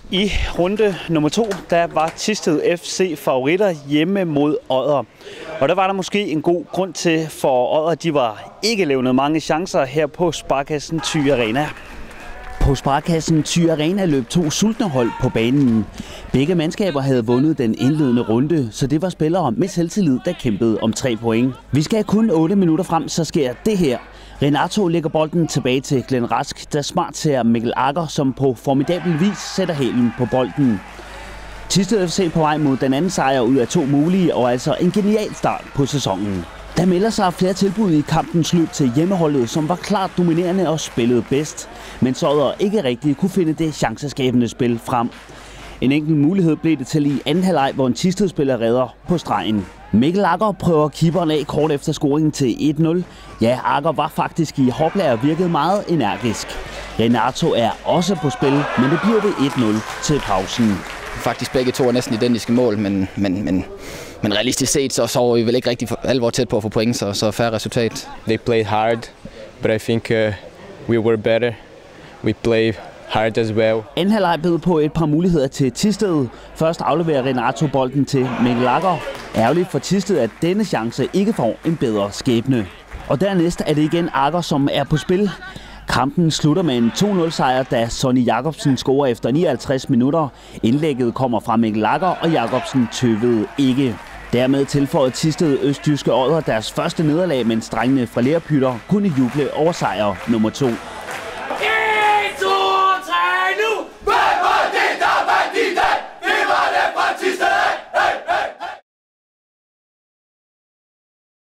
I runde nummer 2, der var Thisted FC favoritter hjemme mod Odder. Og der var der måske en god grund til, for Odder de var ikke levnet mange chancer her på Sparkassen Thy Arena. På Sparkassen Thy Arena løb 2 sultne hold på banen. Begge mandskaber havde vundet den indledende runde, så det var spillere med selvtillid, der kæmpede om 3 point. Vi skal kun 8 minutter frem, så sker det her. Renato lægger bolden tilbage til Glenn Rask, der smart ser Mikkel Agger, som på formidabel vis sætter hælen på bolden. Thisted FC på vej mod den anden sejr ud af 2 mulige, og altså en genial start på sæsonen. Der melder sig flere tilbud i kampens løb til hjemmeholdet, som var klart dominerende og spillede bedst, men Odder ikke rigtig kunne finde det chanceskabende spil frem. En enkelt mulighed blev det til i anden halvleg, hvor en Thisted-spiller redder på stregen. Mikkel Agger prøver keeperen af kort efter scoringen til 1-0. Ja, Agger var faktisk i hopla og virkede meget energisk. Renato er også på spil, men det bliver det 1-0 til pausen. Faktisk begge to er næsten identiske mål, men realistisk set så var vi vel ikke rigtig alvor tæt på at få point, så færre resultat. They played hard, but I think we were better. We played hard as well. Anden halvleg bød på et par muligheder til Thisted. Først afleverer Renato bolden til Mikkel Agger. Ærgerligt for Thisted, at denne chance ikke får en bedre skæbne. Og dernæst er det igen Agger, som er på spil. Kampen slutter med en 2-0 sejr, da Sonny Jacobsen scorer efter 59 minutter. Indlægget kommer fra Mikkel Agger, og Jacobsen tøvede ikke. Dermed tilføjede Thisted østjyske Odder deres første nederlag, mens drengene fra Lerpytter kunne juble over sejr nummer 2.